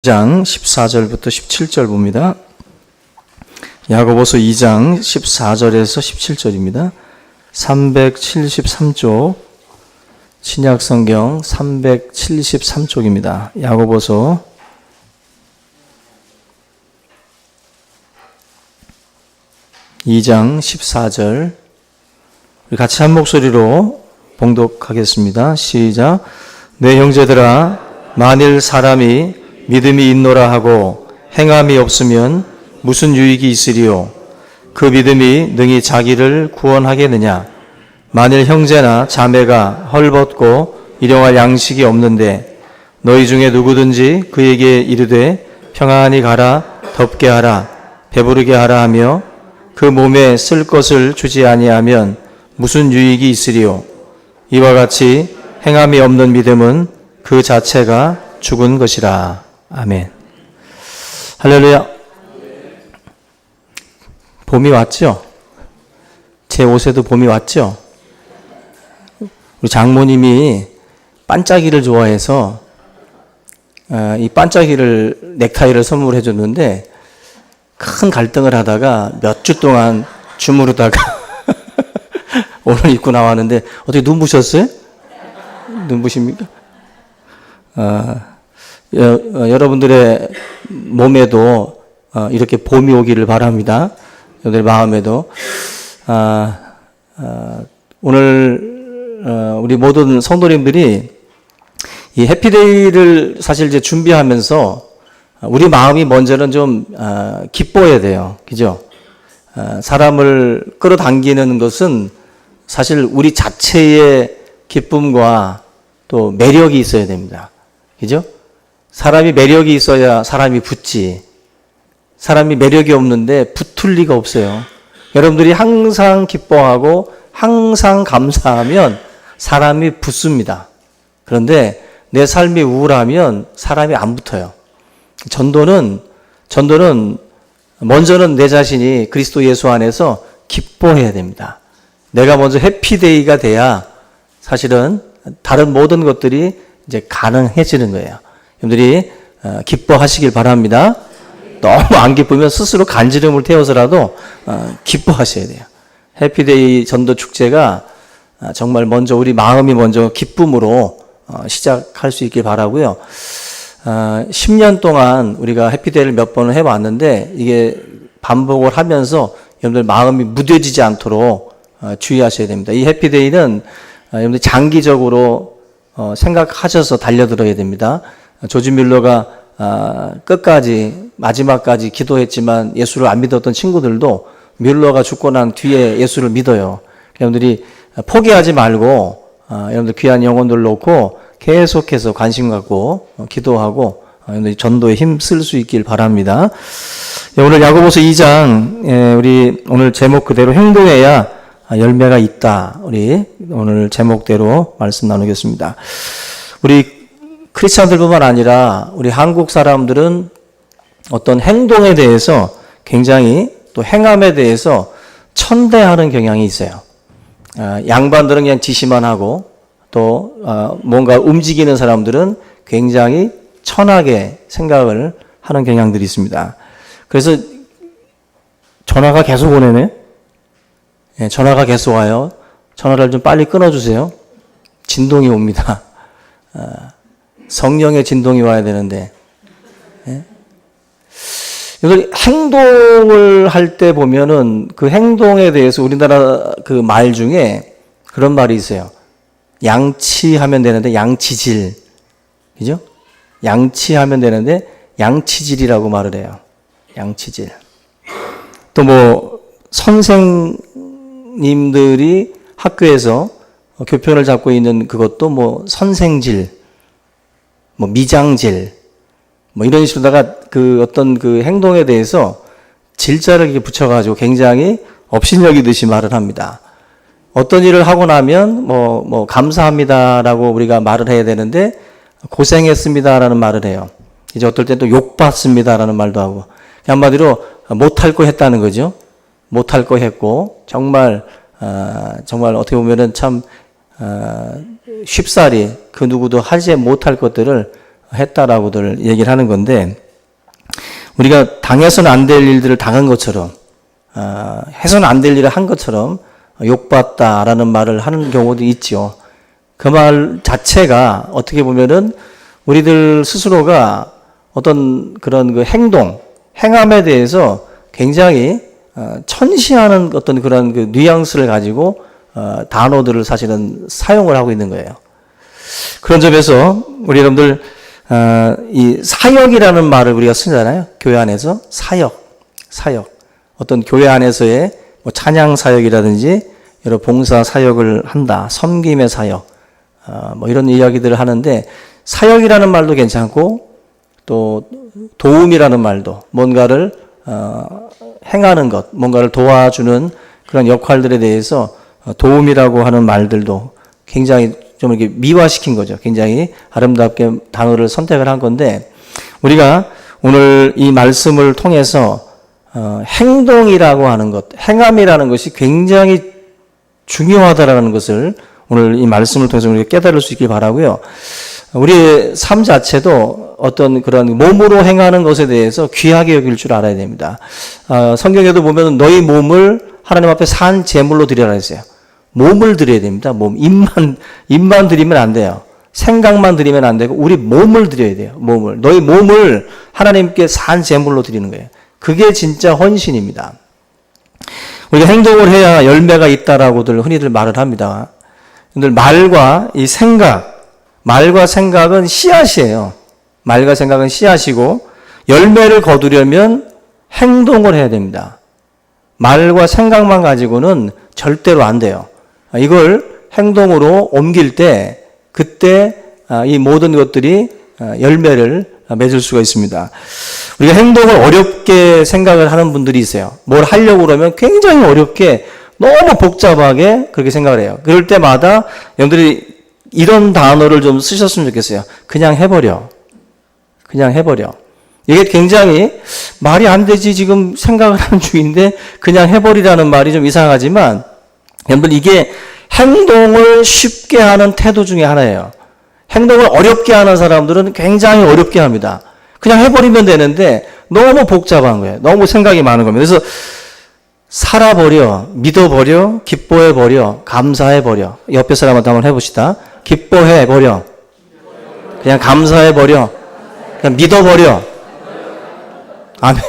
2장 14절부터 17절 봅니다. 야고보서 2장 14절에서 17절입니다. 373쪽 신약성경 373쪽입니다. 야고보서 2장 14절 우리 같이 한 목소리로 봉독하겠습니다. 시작. 내 형제들아, 만일 사람이 믿음이 있노라 하고 행함이 없으면 무슨 유익이 있으리요? 그 믿음이 능히 자기를 구원하겠느냐? 만일 형제나 자매가 헐벗고 일용할 양식이 없는데 너희 중에 누구든지 그에게 이르되 평안히 가라, 덥게 하라, 배부르게 하라 하며 그 몸에 쓸 것을 주지 아니하면 무슨 유익이 있으리요? 이와 같이 행함이 없는 믿음은 그 자체가 죽은 것이라. 아멘. 할렐루야. 봄이 왔죠? 제 옷에도 봄이 왔죠? 우리 장모님이 반짝이를 좋아해서 이 반짝이를 넥타이를 선물해 줬는데 큰 갈등을 하다가 몇 주 동안 주무르다가 오늘 입고 나왔는데 어떻게 눈부셨어요? 눈부십니까? 여러분들의 몸에도 이렇게 봄이 오기를 바랍니다. 여러분들 마음에도. 오늘 우리 모든 성도님들이 이 해피데이를 사실 이제 준비하면서 우리 마음이 먼저는 좀 기뻐야 돼요. 그죠? 사람을 끌어당기는 것은 사실 우리 자체의 기쁨과 또 매력이 있어야 됩니다. 그죠? 사람이 매력이 있어야 사람이 붙지. 사람이 매력이 없는데 붙을 리가 없어요. 여러분들이 항상 기뻐하고 항상 감사하면 사람이 붙습니다. 그런데 내 삶이 우울하면 사람이 안 붙어요. 전도는 먼저는 내 자신이 그리스도 예수 안에서 기뻐해야 됩니다. 내가 먼저 해피데이가 돼야 사실은 다른 모든 것들이 이제 가능해지는 거예요. 여러분들이 기뻐하시길 바랍니다. 너무 안 기쁘면 스스로 간지럼을 태워서라도 기뻐하셔야 돼요. 해피데이 전도 축제가 정말 먼저 우리 마음이 먼저 기쁨으로 시작할 수 있길 바라고요. 10년 동안 우리가 해피데이를 몇 번을 해왔는데 이게 반복을 하면서 여러분들 마음이 무뎌지지 않도록 주의하셔야 됩니다. 이 해피데이는 여러분들 장기적으로 생각하셔서 달려들어야 됩니다. 조지 뮬러가 끝까지 마지막까지 기도했지만 예수를 안 믿었던 친구들도 뮬러가 죽고 난 뒤에 예수를 믿어요. 여러분들이 포기하지 말고 여러분들 귀한 영혼들 놓고 계속해서 관심 갖고 기도하고 여러분들이 전도에 힘쓸 수 있길 바랍니다. 오늘 야고보서 2장 우리 오늘 제목 그대로 행동해야 열매가 있다. 우리 오늘 제목대로 말씀 나누겠습니다. 우리 크리스찬들뿐만 아니라 우리 한국 사람들은 어떤 행동에 대해서 굉장히 또 행함에 대해서 천대하는 경향이 있어요. 양반들은 그냥 지시만 하고 또 뭔가 움직이는 사람들은 굉장히 천하게 생각을 하는 경향들이 있습니다. 그래서 전화가 계속 오네요. 전화가 계속 와요. 전화를 좀 빨리 끊어주세요. 진동이 옵니다. 성령의 진동이 와야 되는데. 여러분 행동을 할 때 보면은 그 행동에 대해서 우리나라 그 말 중에 그런 말이 있어요. 양치하면 되는데 양치질. 그죠? 양치하면 되는데 양치질이라고 말을 해요. 양치질. 또 뭐 선생님들이 학교에서 교편을 잡고 있는 그것도 뭐 선생질, 뭐 미장질, 뭐 이런 식으로다가 그 어떤 그 행동에 대해서 질자를 이렇게 붙여가지고 굉장히 업신여기듯이 말을 합니다. 어떤 일을 하고 나면 뭐 감사합니다라고 우리가 말을 해야 되는데 고생했습니다라는 말을 해요. 이제 어떨 때 또 욕받습니다라는 말도 하고 한마디로 못할 거 했다는 거죠. 못할 거 했고 정말 어떻게 보면은 참 쉽사리 그 누구도 하지 못할 것들을 했다라고들 얘기를 하는 건데, 우리가 당해서는 안 될 일들을 당한 것처럼, 해서는 안 될 일을 한 것처럼 욕받다라는 말을 하는 경우도 있죠. 그 말 자체가 어떻게 보면은 우리들 스스로가 어떤 그런 그 행함에 대해서 굉장히 천시하는 어떤 그런 그 뉘앙스를 가지고 단어들을 사실은 사용을 하고 있는 거예요. 그런 점에서 우리 여러분들 이 사역이라는 말을 우리가 쓰잖아요. 교회 안에서 사역. 어떤 교회 안에서의 뭐 찬양 사역이라든지 여러 봉사 사역을 한다. 섬김의 사역. 뭐 이런 이야기들을 하는데, 사역이라는 말도 괜찮고 또 도움이라는 말도, 뭔가를 행하는 것, 뭔가를 도와주는 그런 역할들에 대해서 도움이라고 하는 말들도 굉장히 좀 이렇게 미화시킨 거죠. 굉장히 아름답게 단어를 선택을 한 건데, 우리가 오늘 이 말씀을 통해서 행동이라고 하는 것, 행함이라는 것이 굉장히 중요하다라는 것을 오늘 이 말씀을 통해서 우리가 깨달을 수 있길 바라고요. 우리의 삶 자체도 어떤 그런 몸으로 행하는 것에 대해서 귀하게 여길 줄 알아야 됩니다. 성경에도 보면 너희 몸을 하나님 앞에 산 제물로 드리라 했어요. 몸을 드려야 됩니다. 몸. 입만 드리면 안 돼요. 생각만 드리면 안 되고 우리 몸을 드려야 돼요. 몸을. 너희 몸을 하나님께 산 제물로 드리는 거예요. 그게 진짜 헌신입니다. 우리가 행동을 해야 열매가 있다라고들 흔히들 말을 합니다. 근데 말과 생각은 씨앗이에요. 말과 생각은 씨앗이고, 열매를 거두려면 행동을 해야 됩니다. 말과 생각만 가지고는 절대로 안 돼요. 이걸 행동으로 옮길 때, 그때 이 모든 것들이 열매를 맺을 수가 있습니다. 우리가 행동을 어렵게 생각을 하는 분들이 있어요. 뭘 하려고 그러면 굉장히 어렵게, 너무 복잡하게 그렇게 생각을 해요. 그럴 때마다 여러분들이 이런 단어를 좀 쓰셨으면 좋겠어요. 그냥 해버려. 이게 굉장히 말이 안 되지, 지금 생각을 하는 중인데 그냥 해버리라는 말이 좀 이상하지만, 여러분 이게 행동을 쉽게 하는 태도 중에 하나예요. 행동을 어렵게 하는 사람들은 굉장히 어렵게 합니다. 그냥 해버리면 되는데 너무 복잡한 거예요. 너무 생각이 많은 겁니다. 그래서 살아버려, 믿어버려, 기뻐해버려, 감사해버려. 옆에 사람한테 한번 해봅시다. 기뻐해버려. 그냥 감사해버려. 그냥 믿어버려. 아멘?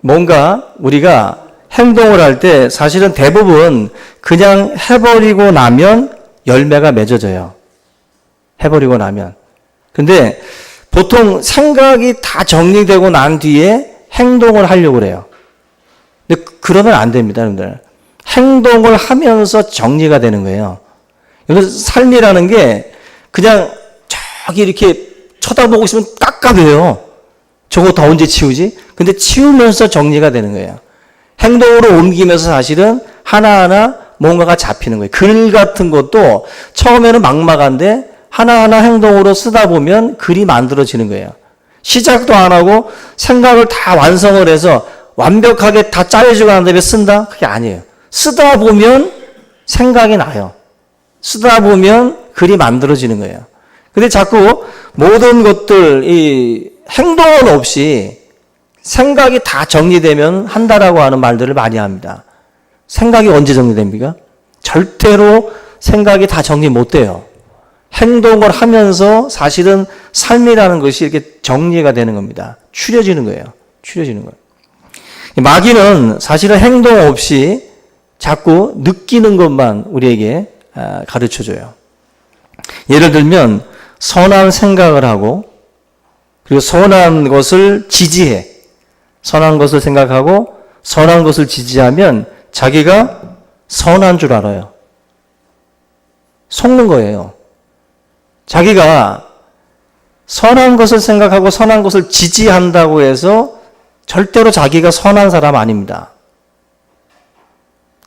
뭔가 우리가 행동을 할 때 사실은 대부분 그냥 해버리고 나면 열매가 맺어져요. 해버리고 나면. 근데 보통 생각이 다 정리되고 난 뒤에 행동을 하려고 그래요. 근데 그러면 안 됩니다, 여러분들. 행동을 하면서 정리가 되는 거예요. 그래서 삶이라는 게 그냥 저기 이렇게 쳐다보고 있으면 깝깝해요. 저거 다 언제 치우지? 근데 치우면서 정리가 되는 거예요. 행동으로 옮기면서 사실은 하나하나 뭔가가 잡히는 거예요. 글 같은 것도 처음에는 막막한데 하나하나 행동으로 쓰다 보면 글이 만들어지는 거예요. 시작도 안 하고 생각을 다 완성을 해서 완벽하게 다 짜여지고 난 다음에 쓴다? 그게 아니에요. 쓰다 보면 생각이 나요. 쓰다 보면 글이 만들어지는 거예요. 근데 자꾸 모든 것들, 이 행동은 없이 생각이 다 정리되면 한다라고 하는 말들을 많이 합니다. 생각이 언제 정리됩니까? 절대로 생각이 다 정리 못 돼요. 행동을 하면서 사실은 삶이라는 것이 이렇게 정리가 되는 겁니다. 추려지는 거예요. 마귀는 사실은 행동 없이 자꾸 느끼는 것만 우리에게 가르쳐줘요. 예를 들면 선한 생각을 하고, 그리고 선한 것을 지지해. 선한 것을 생각하고 선한 것을 지지하면 자기가 선한 줄 알아요. 속는 거예요. 자기가 선한 것을 생각하고 선한 것을 지지한다고 해서 절대로 자기가 선한 사람 아닙니다.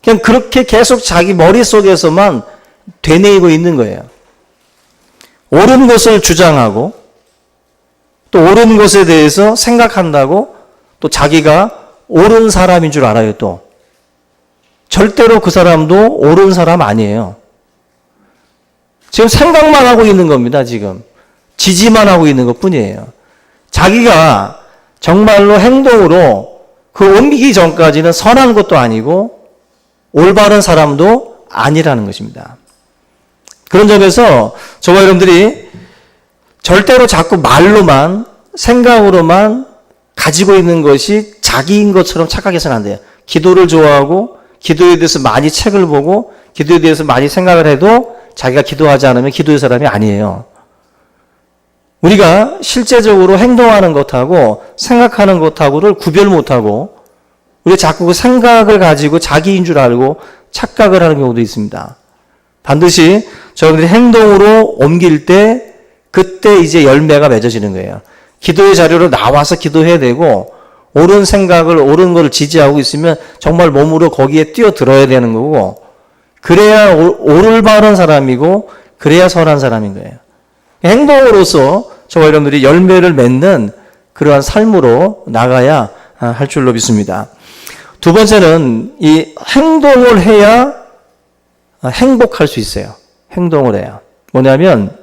그냥 그렇게 계속 자기 머릿속에서만 되뇌이고 있는 거예요. 옳은 것을 주장하고 또 옳은 것에 대해서 생각한다고 또 자기가 옳은 사람인 줄 알아요. 또 절대로 그 사람도 옳은 사람 아니에요. 지금 생각만 하고 있는 겁니다. 지금 지지만 하고 있는 것 뿐이에요. 자기가 정말로 행동으로 그 옮기기 전까지는 선한 것도 아니고 올바른 사람도 아니라는 것입니다. 그런 점에서 저와 여러분들이 절대로 자꾸 말로만 생각으로만 가지고 있는 것이 자기인 것처럼 착각해서는 안 돼요. 기도를 좋아하고 기도에 대해서 많이 책을 보고 기도에 대해서 많이 생각을 해도 자기가 기도하지 않으면 기도의 사람이 아니에요. 우리가 실제적으로 행동하는 것하고 생각하는 것하고를 구별 못하고 우리가 자꾸 그 생각을 가지고 자기인 줄 알고 착각을 하는 경우도 있습니다. 반드시 저희들이 행동으로 옮길 때 그때 이제 열매가 맺어지는 거예요. 기도의 자리로 나와서 기도해야 되고 옳은 생각을 옳은 것을 지지하고 있으면 정말 몸으로 거기에 뛰어들어야 되는 거고 그래야 올바른 사람이고 그래야 선한 사람인 거예요. 행동으로서 저와 여러분들이 열매를 맺는 그러한 삶으로 나가야 할 줄로 믿습니다. 두 번째는 이 행동을 해야 행복할 수 있어요. 행동을 해야. 뭐냐면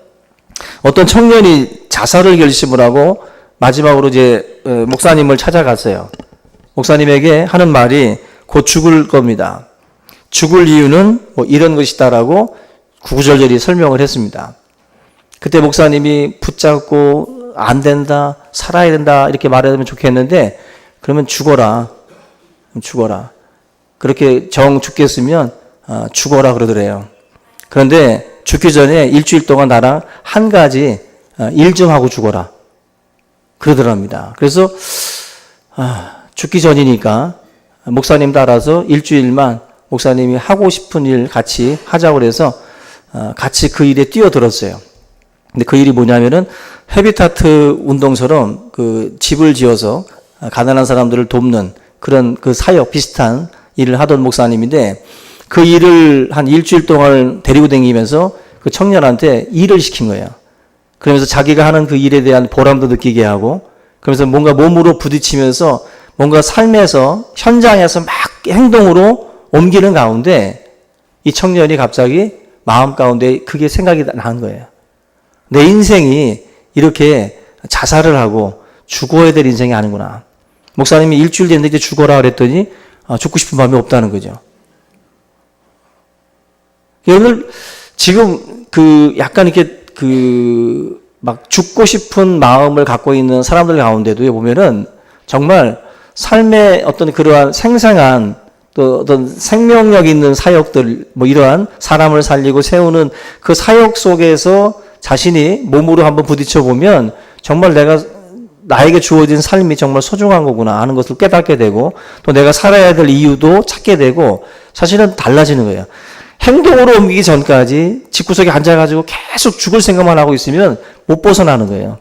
어떤 청년이 자살을 결심을 하고 마지막으로 이제 목사님을 찾아갔어요. 목사님에게 하는 말이 곧 죽을 겁니다. 죽을 이유는 뭐 이런 것이다라고 구구절절히 설명을 했습니다. 그때 목사님이 붙잡고 안 된다, 살아야 된다 이렇게 말하면 좋겠는데 그러면 죽어라. 죽어라. 그렇게 정 죽겠으면 죽어라 그러더래요. 그런데 죽기 전에 일주일 동안 나랑 한 가지 일 좀 하고 죽어라. 그러더랍니다. 그래서 죽기 전이니까 목사님 따라서 일주일만 목사님이 하고 싶은 일 같이 하자고 그래서 같이 그 일에 뛰어들었어요. 근데 그 일이 뭐냐면은 헤비타트 운동처럼 그 집을 지어서 가난한 사람들을 돕는 그런 그 사역 비슷한 일을 하던 목사님인데 그 일을 한 일주일 동안 데리고 다니면서 그 청년한테 일을 시킨 거예요. 그러면서 자기가 하는 그 일에 대한 보람도 느끼게 하고 그러면서 뭔가 몸으로 부딪히면서 뭔가 삶에서 현장에서 막 행동으로 옮기는 가운데 이 청년이 갑자기 마음 가운데 그게 생각이 나는 거예요. 내 인생이 이렇게 자살을 하고 죽어야 될 인생이 아니구나. 목사님이 일주일 됐는데 이제 죽어라 그랬더니 죽고 싶은 마음이 없다는 거죠. 오늘 지금 그 약간 이렇게 그 막 죽고 싶은 마음을 갖고 있는 사람들 가운데도 보면은 정말 삶의 어떤 그러한 생생한 또 어떤 생명력 있는 사역들 뭐 이러한 사람을 살리고 세우는 그 사역 속에서 자신이 몸으로 한번 부딪혀 보면 정말 나에게 주어진 삶이 정말 소중한 거구나 하는 것을 깨닫게 되고 또 내가 살아야 될 이유도 찾게 되고 사실은 달라지는 거예요. 행동으로 옮기기 전까지 집구석에 앉아가지고 계속 죽을 생각만 하고 있으면 못 벗어나는 거예요.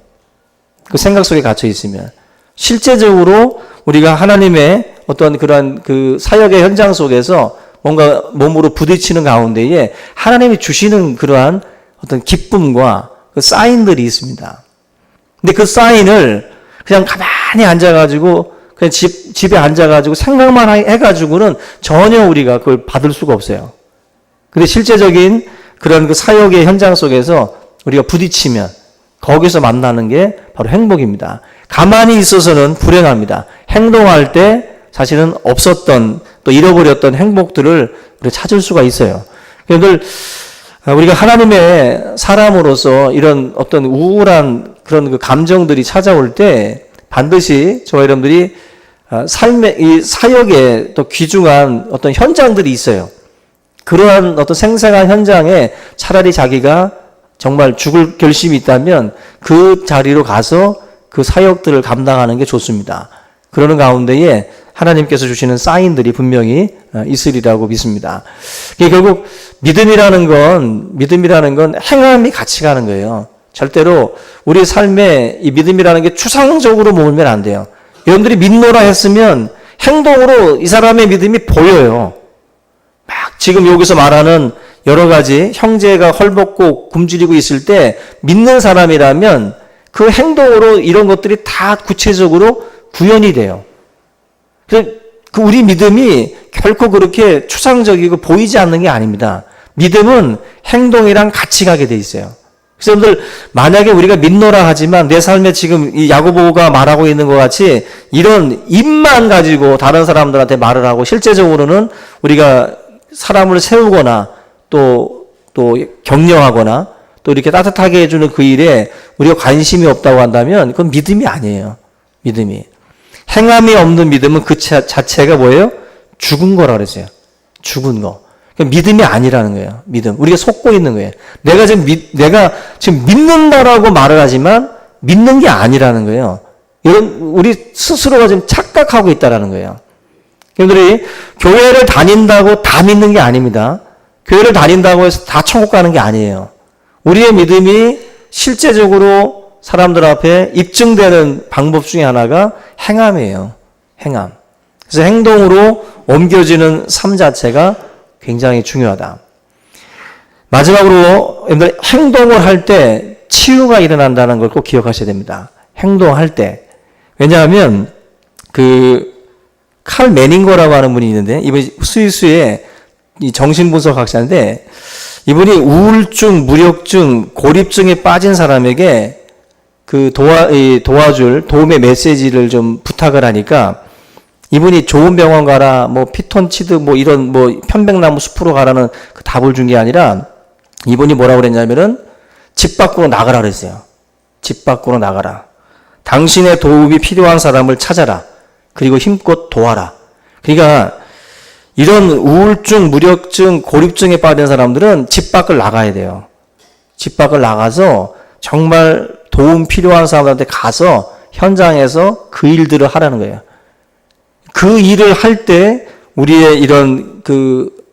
그 생각 속에 갇혀 있으면. 실제적으로 우리가 하나님의 어떤 그런 그 사역의 현장 속에서 뭔가 몸으로 부딪히는 가운데에 하나님이 주시는 그러한 어떤 기쁨과 그 사인들이 있습니다. 근데 그 사인을 그냥 가만히 앉아가지고 그냥 집에 앉아가지고 생각만 해가지고는 전혀 우리가 그걸 받을 수가 없어요. 근데 실제적인 그런 그 사역의 현장 속에서 우리가 부딪히면 거기서 만나는 게 바로 행복입니다. 가만히 있어서는 불행합니다. 행동할 때 사실은 없었던 또 잃어버렸던 행복들을 우리가 찾을 수가 있어요. 그런데 우리가 하나님의 사람으로서 이런 어떤 우울한 그런 그 감정들이 찾아올 때 반드시 저와 여러분들이 삶의 이 사역에 또 귀중한 어떤 현장들이 있어요. 그러한 어떤 생생한 현장에 차라리 자기가 정말 죽을 결심이 있다면 그 자리로 가서 그 사역들을 감당하는 게 좋습니다. 그러는 가운데에 하나님께서 주시는 사인들이 분명히 있으리라고 믿습니다. 결국 믿음이라는 건 행함이 같이 가는 거예요. 절대로 우리 삶에 이 믿음이라는 게 추상적으로 모으면 안 돼요. 여러분들이 믿노라 했으면 행동으로 이 사람의 믿음이 보여요. 막 지금 여기서 말하는 여러 가지 형제가 헐벗고 굶주리고 있을 때 믿는 사람이라면 그 행동으로 이런 것들이 다 구체적으로 구현이 돼요. 그 우리 믿음이 결코 그렇게 추상적이고 보이지 않는 게 아닙니다. 믿음은 행동이랑 같이 가게 돼 있어요. 그래서 여러분들 만약에 우리가 믿노라 하지만 내 삶에 지금 이 야고보가 말하고 있는 것 같이 이런 입만 가지고 다른 사람들한테 말을 하고 실제적으로는 우리가 사람을 세우거나 또 격려하거나 또 이렇게 따뜻하게 해주는 그 일에 우리가 관심이 없다고 한다면 그건 믿음이 아니에요. 믿음이. 행함이 없는 믿음은 그 자체가 뭐예요? 죽은 거라 그랬어요. 죽은 거. 그러니까 믿음이 아니라는 거예요. 믿음. 우리가 속고 있는 거예요. 내가 지금 믿는다라고 말을 하지만 믿는 게 아니라는 거예요. 이런 우리 스스로가 지금 착각하고 있다라는 거예요. 여러분들이 교회를 다닌다고 다 믿는 게 아닙니다. 교회를 다닌다고 해서 다 천국 가는 게 아니에요. 우리의 믿음이 실제적으로 사람들 앞에 입증되는 방법 중에 하나가 행함이에요. 행함. 그래서 행동으로 옮겨지는 삶 자체가 굉장히 중요하다. 마지막으로 여러분들 행동을 할 때 치유가 일어난다는 걸 꼭 기억하셔야 됩니다. 행동할 때. 왜냐하면 칼 매닝거라고 하는 분이 있는데 이분이 스위스의 이 정신분석학자인데 이분이 우울증, 무력증, 고립증에 빠진 사람에게 도와줄 도움의 메시지를 좀 부탁을 하니까 이분이 좋은 병원 가라, 피톤치드, 이런 편백나무 숲으로 가라는 그 답을 준 게 아니라 이분이 뭐라고 그랬냐면은 집 밖으로 나가라 그랬어요. 집 밖으로 나가라. 당신의 도움이 필요한 사람을 찾아라. 그리고 힘껏 도와라. 그러니까 이런 우울증, 무력증, 고립증에 빠진 사람들은 집 밖을 나가야 돼요. 집 밖을 나가서 정말 도움 필요한 사람들한테 가서 현장에서 그 일들을 하라는 거예요. 그 일을 할 때 우리의 이런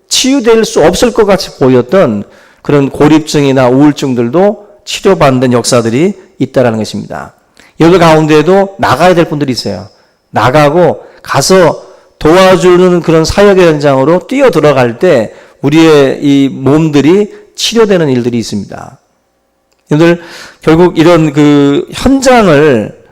치유될 수 없을 것 같이 보였던 그런 고립증이나 우울증들도 치료받는 역사들이 있다라는 것입니다. 여기 가운데에도 나가야 될 분들이 있어요. 나가고 가서 도와주는 그런 사역의 현장으로 뛰어 들어갈 때 우리의 이 몸들이 치료되는 일들이 있습니다. 여러분들 결국 이런 현장을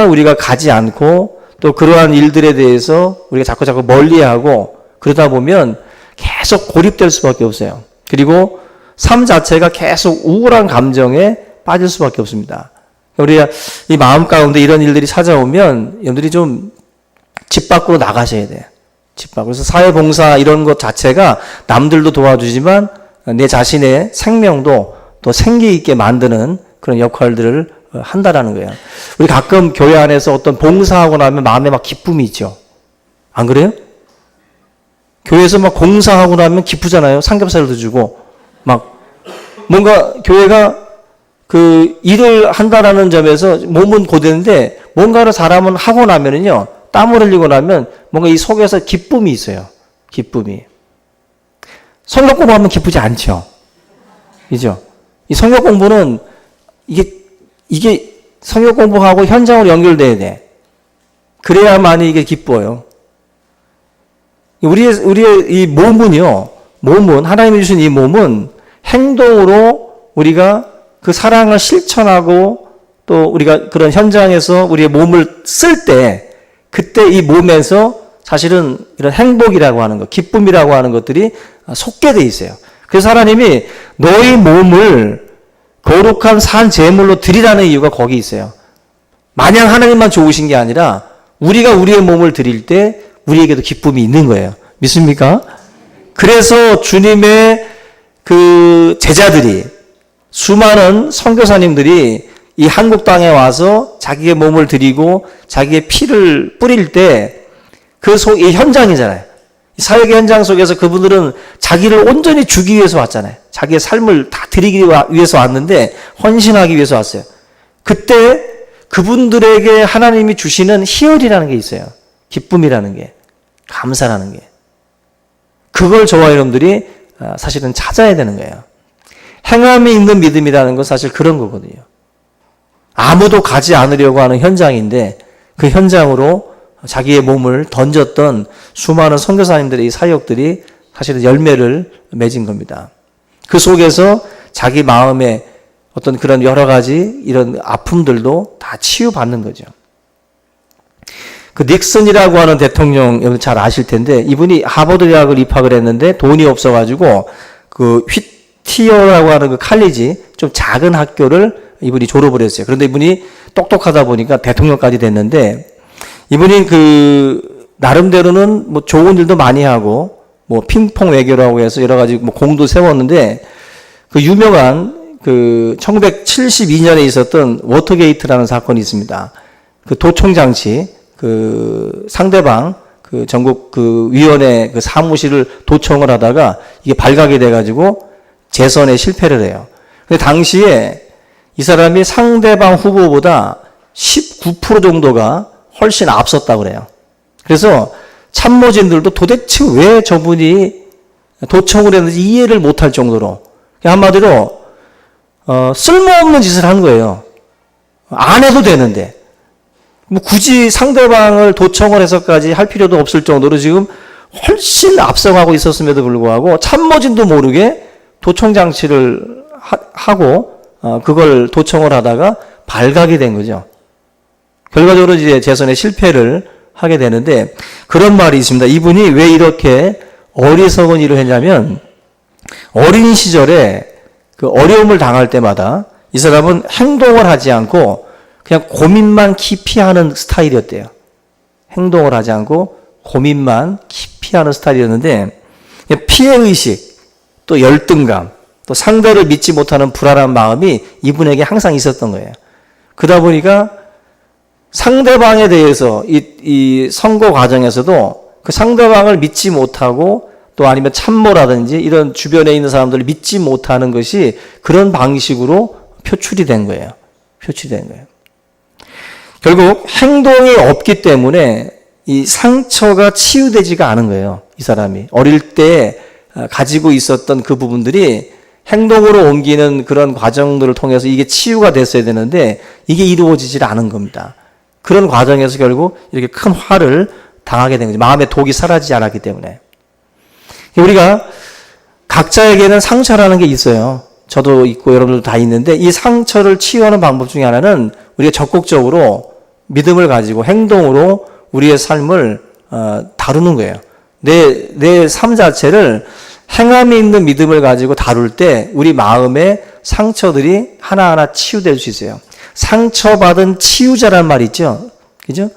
우리가 가지 않고 또 그러한 일들에 대해서 우리가 자꾸 멀리하고 그러다 보면 계속 고립될 수밖에 없어요. 그리고 삶 자체가 계속 우울한 감정에 빠질 수밖에 없습니다. 우리가 이 마음 가운데 이런 일들이 찾아오면 여러분들이 좀 집 밖으로 나가셔야 돼요. 집 밖으로. 그래서 사회봉사 이런 것 자체가 남들도 도와주지만 내 자신의 생명도 또 생기 있게 만드는 그런 역할들을 한다라는 거예요. 우리 가끔 교회 안에서 어떤 봉사하고 나면 마음에 막 기쁨이 있죠. 안 그래요? 교회에서 막 공사하고 나면 기쁘잖아요. 삼겹살도 주고 막 뭔가 교회가 일을 한다라는 점에서 몸은 고되는데 뭔가를 사람은 하고 나면은요. 땀을 흘리고 나면 뭔가 이 속에서 기쁨이 있어요. 기쁨이. 성경 공부하면 기쁘지 않죠. 그죠? 이 성경 공부는 이게 성경 공부하고 현장으로 연결돼야 돼. 그래야만이 이게 기뻐요. 우리의 이 몸은요, 하나님이 주신 이 몸은 행동으로 우리가 그 사랑을 실천하고 또 우리가 그런 현장에서 우리의 몸을 쓸 때 그때 이 몸에서 사실은 이런 행복이라고 하는 것, 기쁨이라고 하는 것들이 솟게 돼 있어요. 그래서 하나님이 너희 몸을 거룩한 산 제물로 드리라는 이유가 거기 있어요. 마냥 하나님만 좋으신 게 아니라 우리가 우리의 몸을 드릴 때 우리에게도 기쁨이 있는 거예요. 믿습니까? 그래서 주님의 제자들이 수많은 선교사님들이 이 한국 땅에 와서 자기의 몸을 드리고 자기의 피를 뿌릴 때 이 현장이잖아요. 사역의 현장 속에서 그분들은 자기를 온전히 주기 위해서 왔잖아요. 자기의 삶을 다 드리기 위해서 왔는데 헌신하기 위해서 왔어요. 그때 그분들에게 하나님이 주시는 희열이라는 게 있어요. 기쁨이라는 게, 감사라는 게. 그걸 저와 여러분들이 사실은 찾아야 되는 거예요. 행함이 있는 믿음이라는 건 사실 그런 거거든요. 아무도 가지 않으려고 하는 현장인데 그 현장으로 자기의 몸을 던졌던 수많은 선교사님들의 이 사역들이 사실은 열매를 맺은 겁니다. 그 속에서 자기 마음에 어떤 그런 여러 가지 이런 아픔들도 다 치유받는 거죠. 닉슨이라고 하는 대통령 여러분 잘 아실 텐데 이분이 하버드 대학을 입학을 했는데 돈이 없어가지고 티어라고 하는 그 칼리지, 좀 작은 학교를 이분이 졸업을 했어요. 그런데 이분이 똑똑하다 보니까 대통령까지 됐는데, 이분이 나름대로는 뭐 좋은 일도 많이 하고, 뭐 핑퐁 외교라고 해서 여러 가지 뭐 공도 세웠는데, 그 유명한 1972년에 있었던 워터게이트라는 사건이 있습니다. 그 도청장치, 상대방, 전국 위원회 사무실을 도청을 하다가 이게 발각이 돼가지고 재선에 실패를 해요. 근데 당시에 이 사람이 상대방 후보보다 19% 정도가 훨씬 앞섰다고 그래요. 그래서 참모진들도 도대체 왜 저분이 도청을 했는지 이해를 못할 정도로, 한마디로 쓸모없는 짓을 한 거예요. 안 해도 되는데 뭐 굳이 상대방을 도청을 해서까지 할 필요도 없을 정도로 지금 훨씬 앞서가고 있었음에도 불구하고 참모진도 모르게 도청 장치를 하고 그걸 도청을 하다가 발각이 된 거죠. 결과적으로 이제 재선에 실패를 하게 되는데, 그런 말이 있습니다. 이분이 왜 이렇게 어리석은 일을 했냐면, 어린 시절에 그 어려움을 당할 때마다 이 사람은 행동을 하지 않고 그냥 고민만 깊이 하는 스타일이었대요. 행동을 하지 않고 고민만 깊이 하는 스타일이었는데, 피해의식, 또 열등감, 또 상대를 믿지 못하는 불안한 마음이 이분에게 항상 있었던 거예요. 그러다 보니까 상대방에 대해서 이 선거 과정에서도 그 상대방을 믿지 못하고, 또 아니면 참모라든지 이런 주변에 있는 사람들을 믿지 못하는 것이 그런 방식으로 표출이 된 거예요. 결국 행동이 없기 때문에 이 상처가 치유되지가 않은 거예요. 이 사람이 어릴 때 가지고 있었던 그 부분들이 행동으로 옮기는 그런 과정들을 통해서 이게 치유가 됐어야 되는데 이게 이루어지질 않은 겁니다. 그런 과정에서 결국 이렇게 큰 화를 당하게 된 거죠. 마음의 독이 사라지지 않았기 때문에. 우리가 각자에게는 상처라는 게 있어요. 저도 있고 여러분들도 다 있는데, 이 상처를 치유하는 방법 중에 하나는 우리가 적극적으로 믿음을 가지고 행동으로 우리의 삶을 다루는 거예요. 내 삶 자체를 행함이 있는 믿음을 가지고 다룰 때 우리 마음의 상처들이 하나하나 치유될 수 있어요. 상처받은 치유자라는 말이 있죠. 그죠?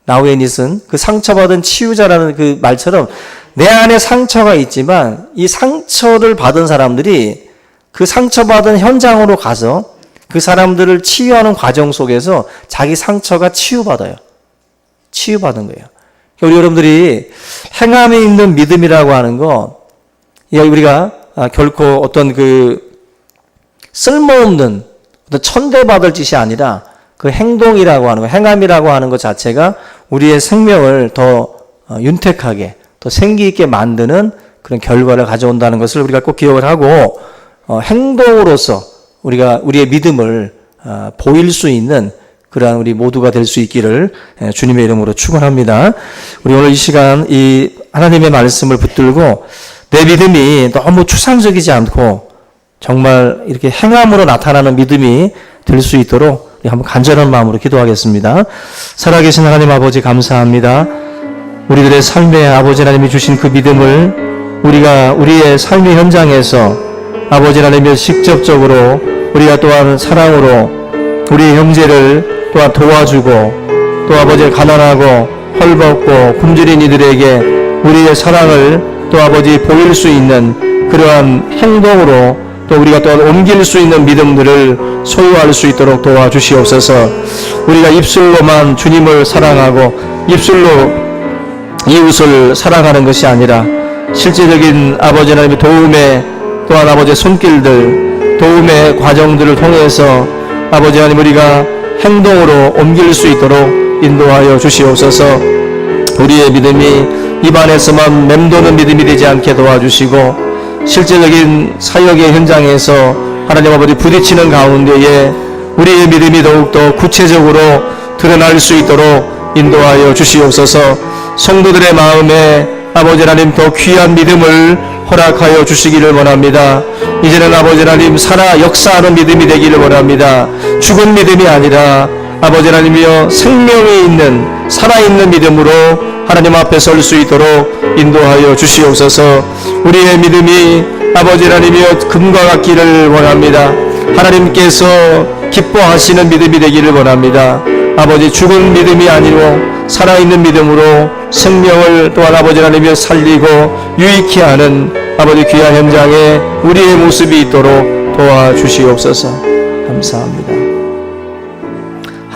나우에닛은 그 상처받은 치유자라는 그 말처럼 내 안에 상처가 있지만 이 상처를 받은 사람들이 그 상처받은 현장으로 가서 그 사람들을 치유하는 과정 속에서 자기 상처가 치유받아요. 치유받은 거예요. 우리 여러분들이 행함이 있는 믿음이라고 하는 거, 우리가 결코 어떤 쓸모없는 어떤 천대받을 짓이 아니라 그 행동이라고 하는 거, 행함이라고 하는 것 자체가 우리의 생명을 더 윤택하게, 더 생기 있게 만드는 그런 결과를 가져온다는 것을 우리가 꼭 기억을 하고, 행동으로서 우리가 우리의 믿음을 보일 수 있는 그러한 우리 모두가 될 수 있기를 주님의 이름으로 축원합니다. 우리 오늘 이 시간 이 하나님의 말씀을 붙들고 내 믿음이 너무 추상적이지 않고 정말 이렇게 행함으로 나타나는 믿음이 될 수 있도록 우리 한번 간절한 마음으로 기도하겠습니다. 살아계신 하나님 아버지 감사합니다. 우리들의 삶에 아버지 하나님이 주신 그 믿음을 우리가 우리의 삶의 현장에서 아버지 하나님이 직접적으로 우리가 또한 사랑으로 우리 형제를 또한 도와주고, 또 아버지 가난하고 헐벗고 굶주린 이들에게 우리의 사랑을 또 아버지 보일 수 있는 그러한 행동으로 또 우리가 또한 옮길 수 있는 믿음들을 소유할 수 있도록 도와주시옵소서. 우리가 입술로만 주님을 사랑하고 입술로 이웃을 사랑하는 것이 아니라 실제적인 아버지 하나님의 도움의 또한 아버지의 손길들, 도움의 과정들을 통해서 아버지 하나님 우리가 행동으로 옮길 수 있도록 인도하여 주시옵소서. 우리의 믿음이 입안에서만 맴도는 믿음이 되지 않게 도와주시고, 실제적인 사역의 현장에서 하나님 아버지 부딪히는 가운데에 우리의 믿음이 더욱더 구체적으로 드러날 수 있도록 인도하여 주시옵소서. 성도들의 마음에 아버지 하나님 더 귀한 믿음을 허락하여 주시기를 원합니다. 이제는 아버지 하나님 살아 역사하는 믿음이 되기를 원합니다. 죽은 믿음이 아니라 아버지 하나님이여 생명이 있는 살아있는 믿음으로 하나님 앞에 설 수 있도록 인도하여 주시옵소서. 우리의 믿음이 아버지 하나님이여 금과 같기를 원합니다. 하나님께서 기뻐하시는 믿음이 되기를 원합니다. 아버지 죽은 믿음이 아니고 살아있는 믿음으로 생명을 또한 아버지 하나님이여 살리고 유익히 하는 아버지 귀한 현장에 우리의 모습이 있도록 도와주시옵소서. 감사합니다.